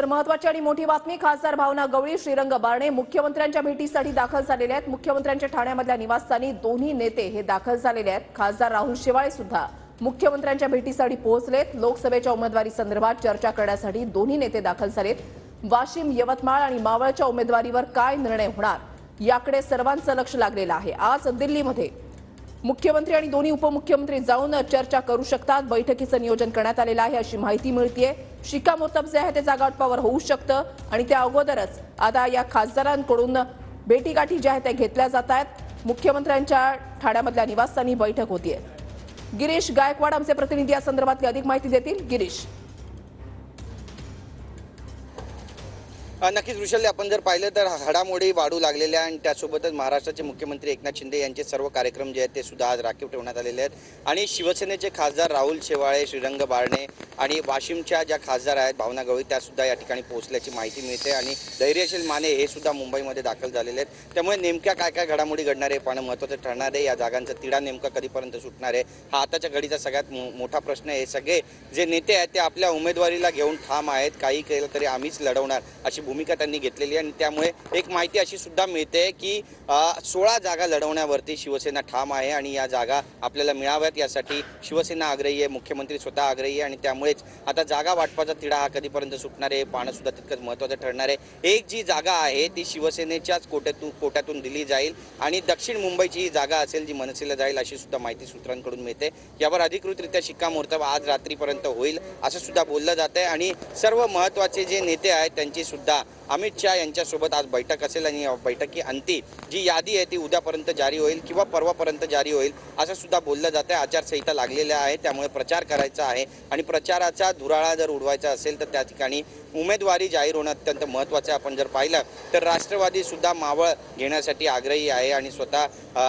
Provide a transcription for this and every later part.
तर महत्त्वाची आणि मोठी बातमी, खासदार भावना गवळी, श्रीरंग बारणे मुख्यमंत्र्यांच्या भेटीसाठी दाखल झालेले आहेत। मुख्यमंत्र्यांच्या ठाण्यामधल्या निवासस्थानी दोन्ही नेते हे दाखल झालेले आहेत। खासदार राहुल शेवाळे सुद्धा मुख्यमंत्र्यांच्या भेटीसाठी पोहोचलेत। लोकसभेच्या उमेदवारी संदर्भात चर्चा करण्यासाठी दोन्ही नेते दाखल झालेत। वाशिम, यवतमाळ आणि मावळच्या उमेदवारीवर काय निर्णय होणार याकडे सर्वांचं लक्ष लागलेलं आहे। आज दिल्लीमध्ये मुख्यमंत्री आणि दोन्ही उपमुख्यमंत्री जाऊन चर्चा करू शकतात। बैठकीचं नियोजन करण्यात आलेलं आहे अशी माहिती मिळतेय। शिक्कामोर्तब जे आहे ते जागावाटपावर होऊ शकतं आणि त्या अगोदरच आता या खासदारांकडून भेटीगाठी ज्या आहेत त्या घेतल्या जात आहेत। मुख्यमंत्र्यांच्या ठाण्यामधल्या निवासस्थानी बैठक होतीये। गिरीश गायकवाड आमचे प्रतिनिधी या संदर्भातली अधिक माहिती देतील। गिरीश, नक्कीच वृषल्य, आपण जर पाहिलं तर घडामोडी वाढू लागलेल्या आणि त्यासोबतच महाराष्ट्राचे मुख्यमंत्री एकनाथ शिंदे यांचे सर्व कार्यक्रम जे आहेत ते सुद्धा आज राखीव ठेवण्यात आलेले आहेत। आणि शिवसेनेचे खासदार राहुल शेवाळे, श्रीरंग बारणे आणि वाशिमच्या ज्या खासदार आहेत भावना गवळी त्या सुद्धा या ठिकाणी पोहोचल्याची माहिती मिळते। आणि धैर्यशील माने हे सुद्धा मुंबईमध्ये दाखल झालेले आहेत। त्यामुळे नेमक्या काय काय घडामोडी घडणार आहे पाहणं महत्त्वाचं ठरणार आहे। या जागांचा तिढा नेमका कधीपर्यंत सुटणार आहे हा आताच्या घडीचा सगळ्यात मोठा प्रश्न आहे। सगळे जे नेते आहेत ते आपल्या उमेदवारीला घेऊन ठाम आहेत। काही केलं तरी आम्हीच लढवणार अशी भूमिका त्यांनी घेतलेली आहे। आणि त्यामुळे एक माहिती अशी सुद्धा मिळते की 16 जागा लढवण्यावरती शिवसेना ठाम आहे आणि या जागा आपल्याला मिळाव्यात यासाठी शिवसेना आग्रही आहे, मुख्यमंत्री स्वतः आग्रही आहे। आणि त्यामुळेच आता जागा वाटपाचा तिढा हा कधीपर्यंत सुटणार आहे पाहणं सुद्धा तितकंच महत्त्वाचं ठरणार आहे। एक जी जागा आहे ती शिवसेनेच्याच कोट्यातून दिली जाईल आणि दक्षिण मुंबईची ही जागा असेल जी मनसेला जाईल अशी सुद्धा माहिती सूत्रांकडून मिळते। यावर अधिकृतरित्या शिक्कामोर्तब आज रात्रीपर्यंत होईल असं सुद्धा बोललं जात आहे। आणि सर्व महत्त्वाचे जे नेते आहेत त्यांची सुद्धा अमित शाह यांच्यासोबत आज बैठक असेल आणि बैठकी अंती जी यादी आहे ती उद्यापर्यंत जारी होईल किंवा परवापर्यंत जारी होईल असं सुद्धा बोललं जातं आहे। आचारसंहिता लागलेल्या आहे त्यामुळे प्रचार करायचा आहे आणि प्रचाराचा धुराळा जर उडवायचा असेल तर त्या ठिकाणी उमेदवारी जाहीर होणं अत्यंत महत्त्वाचं आहे। आपण जर पाहिलं तर राष्ट्रवादी सुद्धा मावळ घेण्यासाठी आग्रही आहे आणि स्वतः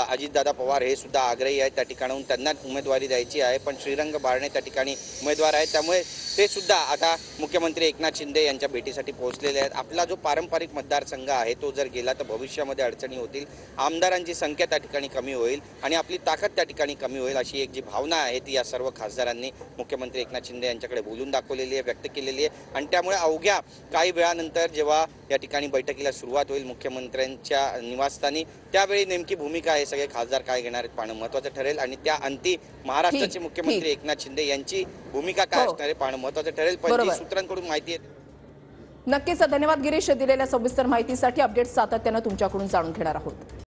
अजितदादा पवार हे सुद्धा आग्रही आहेत। त्या ठिकाणाहून त्यांना उमेदवारी द्यायची आहे पण श्रीरंग बारणे त्या ठिकाणी उमेदवार आहेत त्यामुळे ते सुद्धा आता मुख्यमंत्री एकनाथ शिंदे यांच्या भेटीसाठी पोहोचलेले आहेत। आपला जो पारंपरिक मतदारसंघ आहे तो जर गेला तर भविष्यामध्ये अडचणी होतील, आमदारांची संख्या त्या ठिकाणी कमी होईल आणि आपली ताकद त्या ठिकाणी कमी होईल अशी एक जी भावना आहे ती या सर्व खासदारांनी मुख्यमंत्री एकनाथ शिंदे यांच्याकडे बोलून दाखवलेली आहे, व्यक्त केलेली आहे। आणि त्यामुळे अवघ्या काही वेळानंतर जेव्हा या ठिकाणी बैठकीला सुरुवात होईल मुख्यमंत्र्यांच्या निवासस्थानी त्यावेळी नेमकी भूमिका हे सगळे खासदार काय घेणार आहेत पाहणं महत्त्वाचं ठरेल। आणि त्या अंती महाराष्ट्राचे मुख्यमंत्री एकनाथ शिंदे यांची भूमिका काय असणार आहे पाहणं महत्त्वाचं ठरेल। पण जी सूत्रांकडून माहिती आहे। नक्कीच धन्यवाद गिरीश, दिलेल्या सविस्तर माहितीसाठी। अपडेट सातत्यानं तुमच्याकडून जाणून घेणार आहोत।